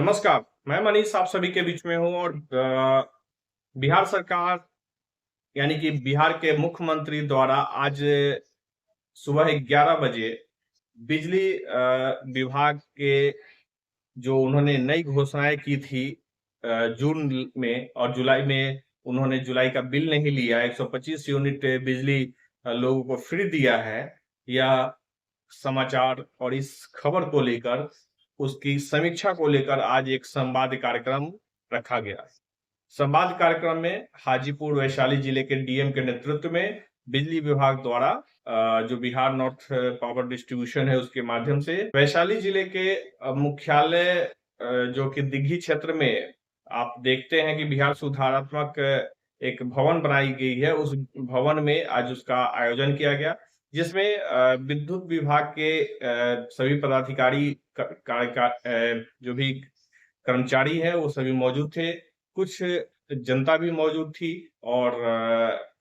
नमस्कार, मैं मनीष आप सभी के बीच में हूँ और बिहार सरकार यानी कि बिहार के मुख्यमंत्री द्वारा आज सुबह 11 बजे बिजली विभाग के जो उन्होंने नई घोषणाएं की थी जून में और जुलाई में उन्होंने जुलाई का बिल नहीं लिया 125 यूनिट बिजली लोगों को फ्री दिया है। यह समाचार और इस खबर को लेकर उसकी समीक्षा को लेकर आज एक संवाद कार्यक्रम रखा गया। संवाद कार्यक्रम में हाजीपुर वैशाली जिले के डीएम के नेतृत्व में बिजली विभाग द्वारा जो बिहार नॉर्थ पावर डिस्ट्रीब्यूशन है उसके माध्यम से वैशाली जिले के मुख्यालय जो कि दिघी क्षेत्र में आप देखते हैं कि बिहार सुधारात्मक एक भवन बनाई गई है। उस भवन में आज उसका आयोजन किया गया जिसमें विद्युत विभाग के सभी पदाधिकारी जो भी कर्मचारी है वो सभी मौजूद थे। कुछ जनता भी मौजूद थी और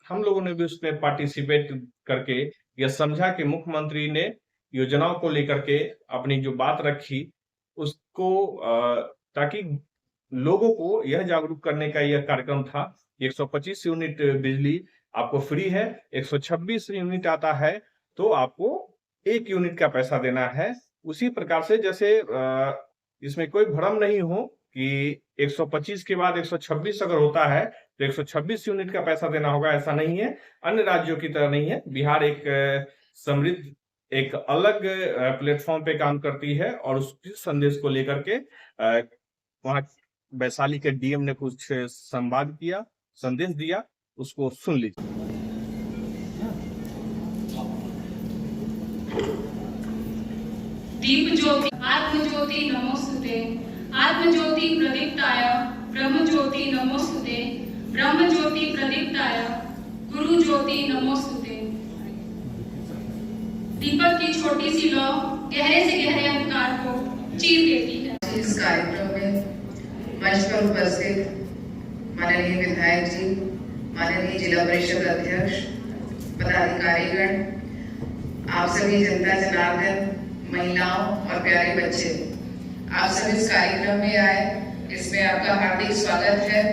हम लोगों ने भी उसमें पार्टिसिपेट करके यह समझा कि मुख्यमंत्री ने योजनाओं को लेकर के अपनी जो बात रखी उसको ताकि लोगों को यह जागरूक करने का यह कार्यक्रम था। 125 यूनिट बिजली आपको फ्री है, 126 यूनिट आता है तो आपको 1 यूनिट का पैसा देना है। उसी प्रकार से जैसे इसमें कोई भ्रम नहीं हो कि 125 के बाद 126 अगर होता है तो 126 यूनिट का पैसा देना होगा, ऐसा नहीं है। अन्य राज्यों की तरह नहीं है। बिहार एक समृद्ध एक अलग प्लेटफॉर्म पे काम करती है और उस संदेश को लेकर के वहां वैशाली के डीएम ने कुछ संवाद किया, संदेश दिया, उसको सुन लीजिए। दीप ज्योति आत्म ज्योति नमोस्तुते, आत्म ज्योति प्रदीप्ताय ब्रह्म ज्योति नमोस्तुते, ब्रह्म ज्योति प्रदीप्ताय गुरु ज्योति नमोस्तुते। दीपक की छोटी सी लौ गहरे से गहरे अंधकार को चीर देती है। इस कार्यक्रम में मंच पर उपस्थित माननीय विधायक जी, माननीय जिला परिषद अध्यक्ष, पदाधिकारीगण, आप सभी जनता जनार्दन, महिलाओं और प्यारे बच्चे, आप सब इस कार्यक्रम में आए, इसमें आपका हार्दिक स्वागत है।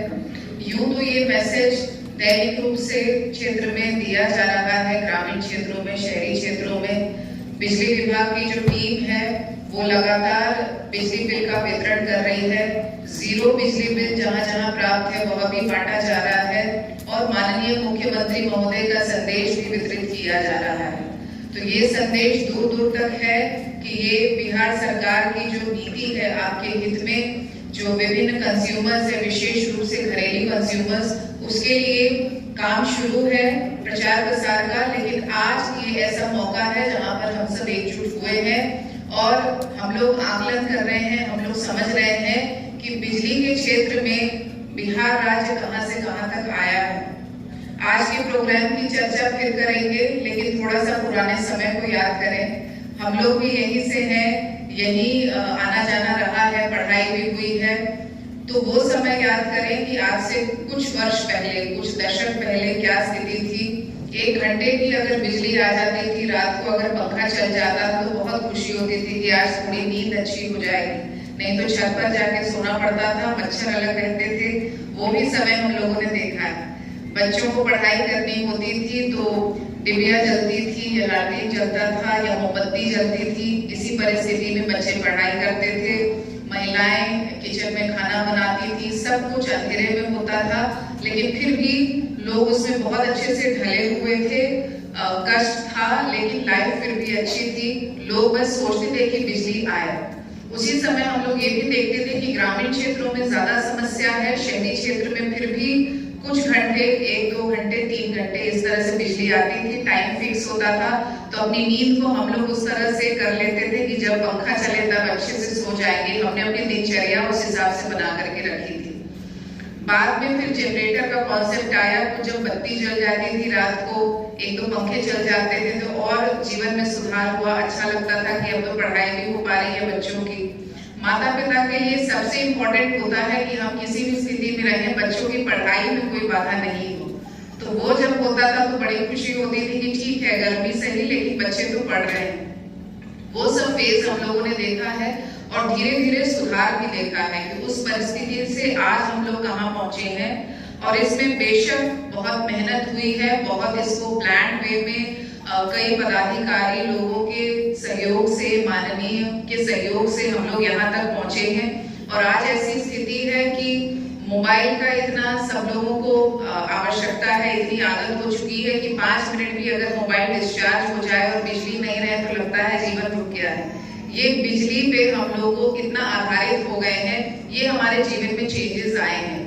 यूं तो ये मैसेज दैनिक रूप से क्षेत्र में दिया जा रहा है, ग्रामीण क्षेत्रों में, शहरी क्षेत्रों में बिजली विभाग की जो टीम है वो लगातार बिजली बिल का वितरण कर रही है। जीरो बिजली बिल जहां जहां प्राप्त है वह भी बांटा जा रहा है और माननीय मुख्यमंत्री महोदय का संदेश भी वितरित किया जा रहा है। तो ये संदेश दूर दूर तक है कि ये बिहार सरकार की जो नीति है आपके हित में, जो विभिन्न कंज्यूमर्स है, विशेष रूप से घरेलू कंज्यूमर्स, उसके लिए काम शुरू है प्रचार प्रसार का। लेकिन आज ये ऐसा मौका है जहां पर हम सब एकजुट हुए हैं और हम लोग आकलन कर रहे हैं, हम लोग समझ रहे हैं कि बिजली के क्षेत्र में बिहार राज्य कहां से कहां तक आया है। आज के प्रोग्राम की चर्चा फिर करेंगे, लेकिन थोड़ा सा पुराने समय को याद करें। हम लोग भी यहीं से हैं, यहीं आना जाना रहा है, पढ़ाई भी हुई है, तो वो समय याद करें कि आज से कुछ वर्ष पहले, कुछ दशक पहले क्या स्थिति थी। 1 घंटे की अगर बिजली आ जाती थी, रात को अगर पंखा चल जाता तो बहुत खुशी होती थी कि आज थोड़ी नींद अच्छी हो जाएगी, नहीं तो छत पर जाके सोना पड़ता था, मच्छर अलग रहते थे। वो भी समय हम लोगों ने देखा है। बच्चों को पढ़ाई करनी होती थी तो डिबिया जलती थी या लालटेन जलता था या मोमबत्ती जलती थी। इसी परिस्थिति में बच्चे पढ़ाई करते थे, महिलाएं किचन में खाना बनाती थी, सब कुछ अंधेरे में होता था, लेकिन फिर भी लोग उसमें बहुत अच्छे से ढले हुए थे। कष्ट था लेकिन लाइफ फिर भी अच्छी थी। लोग बस सोचते थे कि बिजली आए। उसी समय हम लोग ये भी देखते थे कि ग्रामीण क्षेत्रों में ज्यादा समस्या है, शहरी क्षेत्र में फिर भी कुछ घंटे, 1-2 घंटे, 3 घंटे इस तरह से बिजली आती थी, टाइम फिक्स होता था। तो अपनी नींद को हम लोग उस तरह से कर लेते थे कि जब पंखा चले तब अच्छे से सो जाएंगे। हमने अपनी दिनचर्या उस हिसाब से बना करके रखी थी। बाद में फिर जनरेटर का कॉन्सेप्ट आया, तो जब बत्ती जल जाती थी रात को, 1-2 पंखे चल जाते थे, तो और जीवन में सुधार हुआ। अच्छा लगता था कि अब तो पढ़ाई भी हो पा रही है बच्चों की। माता पिता के लिए सबसे इम्पोर्टेंट होता है कि हम किसी भी स्थिति में रहें, बच्चों की पढ़ाई में कोई बाधा नहीं हो। तो वो जब होता था तो बड़ी खुशी होती थी कि ठीक है, गर्मी सही लेकिन बच्चे तो पढ़ रहे हैं। वो सब फेज हम लोगों ने देखा है और धीरे धीरे सुधार भी देखा है कि उस परिस्थिति से आज हम लोग कहाँ पहुंचे हैं। और इसमें बेशक बहुत मेहनत हुई है, बहुत इसको प्लान वे में कई पदाधिकारी लोगों के सहयोग से, माननीय के सहयोग से हम लोग यहाँ तक पहुंचे हैं। और आज ऐसी स्थिति है कि मोबाइल का इतना सब लोगों को आवश्यकता है, इतनी आदत हो चुकी है कि 5 मिनट भी अगर मोबाइल डिस्चार्ज हो जाए और बिजली नहीं रहे तो लगता है जीवन रुक गया है। ये बिजली पे हम लोग इतना आधारित हो गए हैं, ये हमारे जीवन में चेंजेस आए हैं।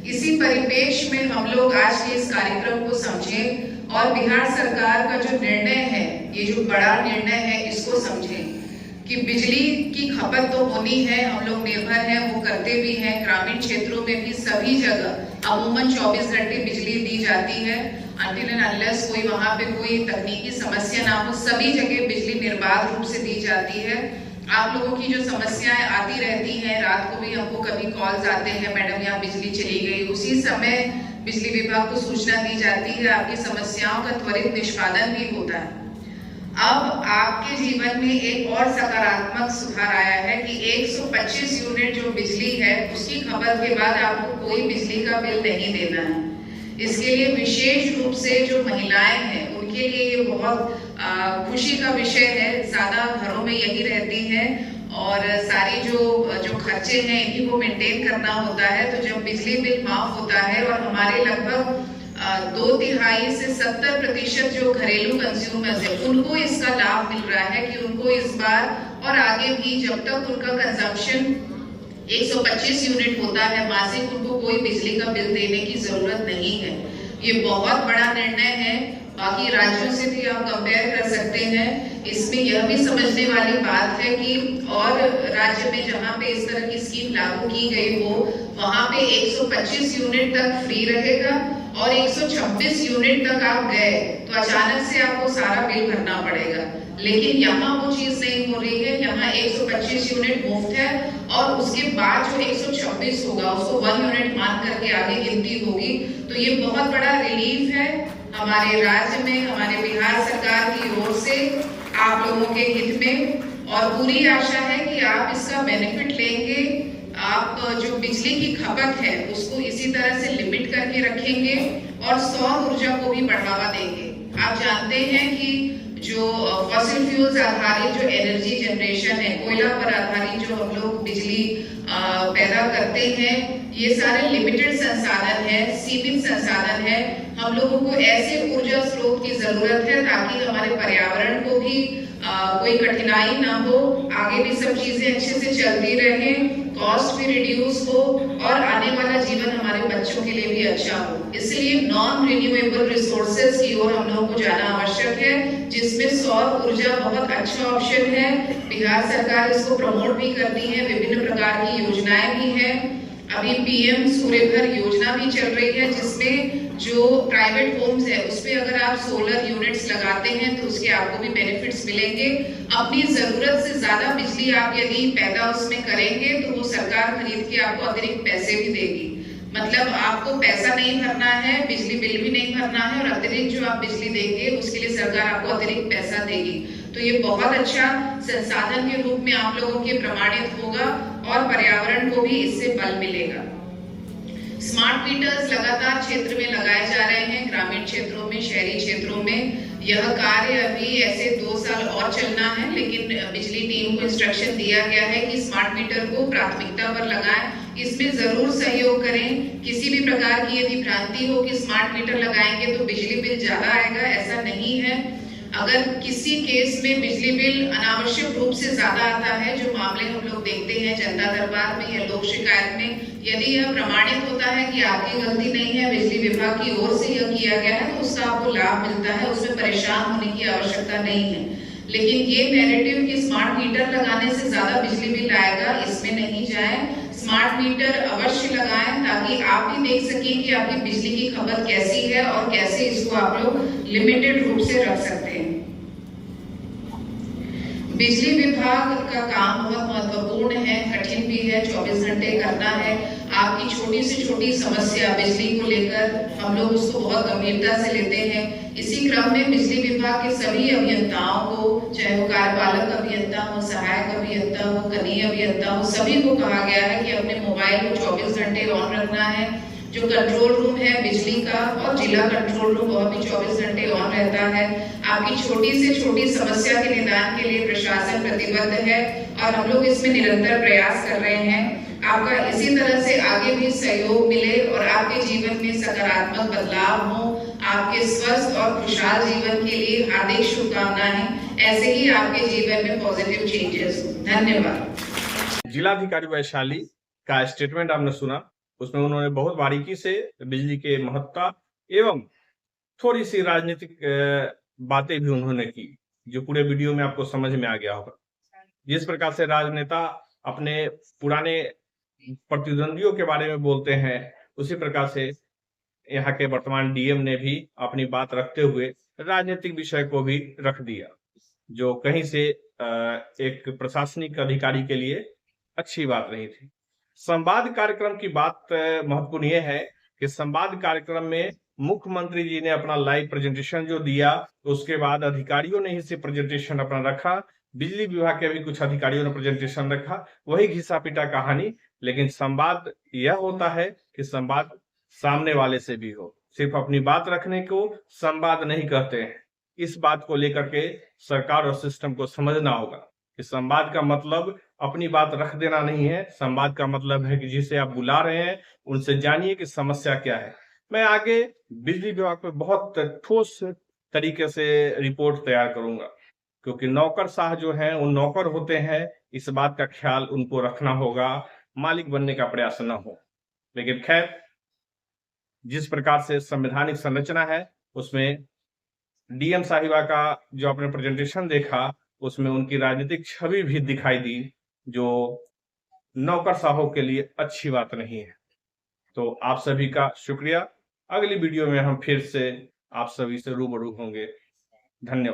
इसी परिपेक्ष में हम लोग आज के इस कार्यक्रम को समझें और बिहार सरकार का जो निर्णय है, ये जो बड़ा निर्णय है, इसको समझें कि बिजली की खपत तो होनी है, हम लोग निर्भर हैं, वो करते भी हैं। ग्रामीण क्षेत्रों में भी सभी जगह अमूमन 24 घंटे बिजली दी जाती है, अनटिल एंड अनलेस कोई वहां पे कोई तकनीकी समस्या ना हो, सभी जगह बिजली निर्बाध रूप से दी जाती है। आप लोगों की जो समस्याएं आती रहती हैं, रात को भी हमको कभी कॉल्स आते हैं, मैडम यहाँ बिजली चली गई, उसी समय बिजली विभाग को सूचना दी जाती है, आपकी समस्याओं का त्वरित निष्पादन भी होता है। अब आपके जीवन में एक और सकारात्मक सुधार आया है कि 125 यूनिट जो बिजली है उसकी खपत के बाद आपको कोई बिजली का बिल नहीं देना है। इसके लिए विशेष रूप से जो महिलाएं हैं उनके लिए ये बहुत खुशी का विषय है। ज्यादा घरों में यही रहती हैं और सारी जो खर्चे हैं इन्हीं को मेंटेन करना होता है। तो जब बिजली बिल माफ होता है और हमारे लगभग 2/3 से 70% जो घरेलू कंज्यूमर्स है उनको इसका लाभ मिल रहा है कि उनको इस बार और आगे भी जब तक उनका कंजम्पशन 125 यूनिट होता है मासिक, उनको कोई बिजली का बिल देने की जरूरत नहीं है। ये बहुत बड़ा निर्णय है, बाकी राज्यों से भी आप कंपेयर कर सकते हैं। इसमें यह भी समझने वाली बात है कि और राज्य में जहां पे इस तरह की स्कीम लागू की गई हो वहां पे 125 यूनिट तक फ्री रहेगा और 126 यूनिट तक आप गए तो अचानक से आपको सारा बिल भरना पड़ेगा। लेकिन यहाँ वो चीज नहीं हो रही है, यहाँ 125 यूनिट मुफ्त है और उसके बाद जो 126 होगा उसको 1 यूनिट मान करके आगे गिनती होगी। तो ये बहुत बड़ा रिलीफ है हमारे राज्य में, हमारे बिहार सरकार की ओर से आप लोगों के हित में, और पूरी आशा है कि आप इसका बेनिफिट लेंगे। आप जो बिजली की खपत है उसको इसी तरह से लिमिट करके रखेंगे और सौर ऊर्जा को भी बढ़ावा देंगे। आप जानते हैं कि जो फॉसिल फ्यूल्स आधारित जो एनर्जी जनरेशन है, कोयला पर आधारित जो हम लोग बिजली पैदा करते हैं, ये सारे लिमिटेड संसाधन है, सीमित संसाधन है। हम लोगों को ऐसे ऊर्जा स्रोत की जरूरत है ताकि हमारे पर्यावरण को भी कोई कठिनाई ना हो, आगे भी सब चीजें अच्छे से चलती रहे, कॉस्ट भी रिड्यूस हो और आने वाला जीवन हमारे बच्चों के लिए भी अच्छा हो। इसलिए नॉन रिन्यूएबल रिसोर्सेज की ओर हम लोगों को जाना आवश्यक है, जिसमें सौर ऊर्जा बहुत अच्छा ऑप्शन है। बिहार सरकार इसको प्रमोट भी करती है, विभिन्न प्रकार की योजनाएं भी हैं। अभी पीएम सूर्यघर योजना भी चल रही है, जिसमें जो प्राइवेट होम्स है उसपे अगर आप सोलर यूनिट्स लगाते हैं तो उसके आपको भी बेनिफिट्स मिलेंगे। अपनी जरूरत से ज्यादा बिजली आप यदि पैदा उसमें करेंगे तो वो सरकार खरीद के आपको अतिरिक्त पैसे भी देगी। मतलब आपको पैसा नहीं भरना है, बिजली बिल भी नहीं भरना है और अतिरिक्त जो आप बिजली देंगे उसके लिए सरकार आपको अतिरिक्त पैसा देगी। तो ये बहुत अच्छा संसाधन के रूप में आप लोगों के प्रमाणित होगा और पर्यावरण को भी इससे बल मिलेगा। स्मार्ट मीटर्स लगातार क्षेत्र में लगाए जा रहे हैं, ग्रामीण क्षेत्रों में, शहरी क्षेत्रों में। यह कार्य अभी ऐसे 2 साल और चलना है, लेकिन बिजली टीम को इंस्ट्रक्शन दिया गया है कि स्मार्ट मीटर को प्राथमिकता पर लगाएं। इसमें जरूर सहयोग करें। किसी भी प्रकार की यदि भ्रांति हो कि स्मार्ट मीटर लगाएंगे तो बिजली बिल ज्यादा आएगा, ऐसा नहीं है। अगर किसी केस में बिजली बिल अनावश्यक रूप से ज्यादा आता है, जो मामले हम लोग देखते हैं जनता दरबार में या लोक शिकायत में, यदि यह प्रमाणित होता है कि आपकी गलती नहीं है, बिजली विभाग की ओर से यह किया गया है, तो उसका आपको लाभ मिलता है, उसमें परेशान होने की आवश्यकता नहीं है। लेकिन ये नैरेटिव कि स्मार्ट मीटर लगाने से ज्यादा बिजली बिल आएगा, इसमें नहीं जाए। स्मार्ट मीटर अवश्य लगाएं ताकि आप भी देख सकें कि आपकी बिजली की खपत कैसी है और कैसे इसको आप लोग लिमिटेड रूप से रख सकते हैं। बिजली विभाग का काम बहुत महत्वपूर्ण है, कठिन भी है, 24 घंटे करना है। आपकी छोटी से छोटी समस्या बिजली को लेकर हम लोग उसको बहुत गंभीरता से लेते हैं। इसी क्रम में बिजली विभाग के सभी अभियंताओं को, चाहे वो कार्यपालक अभियंता हो, सहायक अभियंता हो, कनीय अभियंता हो, सभी को कहा गया है कि अपने मोबाइल को 24 घंटे ऑन रखना है। जो कंट्रोल रूम है बिजली का और जिला कंट्रोल रूम वह भी 24 घंटे ऑन रहता है। आपकी छोटी से छोटी समस्या के निदान के लिए प्रशासन प्रतिबद्ध है और हम लोग इसमें निरंतर प्रयास कर रहे हैं। आपका इसी तरह से आगे भी सहयोग मिले और आपके जीवन में सकारात्मक बदलाव हो। आपके स्वस्थ और खुशहाल जीवन के लिए हार्दिक शुभकामनाएं। ऐसे ही आपके जीवन में पॉजिटिव चेंजेस हो। धन्यवाद। जिलाधिकारी वैशाली का स्टेटमेंट आपने सुना, उसमें उन्होंने बहुत बारीकी से बिजली के महत्ता एवं थोड़ी सी राजनीतिक बातें भी उन्होंने की, जो पूरे वीडियो में आपको समझ में आ गया होगा। जिस प्रकार से राजनेता अपने पुराने प्रतिद्वंदियों के बारे में बोलते हैं, उसी प्रकार से यहाँ के वर्तमान डीएम ने भी अपनी बात रखते हुए राजनीतिक विषय को भी रख दिया, जो कहीं से एक प्रशासनिक अधिकारी के लिए अच्छी बात नहीं थी। संवाद कार्यक्रम की बात महत्वपूर्ण यह है कि संवाद कार्यक्रम में मुख्यमंत्री जी ने अपना लाइव प्रेजेंटेशन जो दिया, उसके बाद अधिकारियों ने ही से प्रेजेंटेशन अपना रखा, बिजली विभाग के भी कुछ अधिकारियों ने प्रेजेंटेशन रखा, वही घिसा पिटा कहानी। लेकिन संवाद यह होता है कि संवाद सामने वाले से भी हो, सिर्फ अपनी बात रखने को संवाद नहीं कहते हैं। इस बात को लेकर के सरकार और सिस्टम को समझना होगा कि संवाद का मतलब अपनी बात रख देना नहीं है। संवाद का मतलब है कि जिसे आप बुला रहे हैं उनसे जानिए कि समस्या क्या है। मैं आगे बिजली विभाग पे बहुत ठोस तरीके से रिपोर्ट तैयार करूंगा, क्योंकि नौकरशाह जो हैं वो नौकर होते हैं, इस बात का ख्याल उनको रखना होगा, मालिक बनने का प्रयास न हो। लेकिन खैर, जिस प्रकार से संवैधानिक संरचना है उसमें डीएम साहिबा का जो आपने प्रेजेंटेशन देखा, उसमें उनकी राजनीतिक छवि भी दिखाई दी, जो नौकरशाहों के लिए अच्छी बात नहीं है। तो आप सभी का शुक्रिया। अगली वीडियो में हम फिर से आप सभी से रूबरू होंगे। धन्यवाद।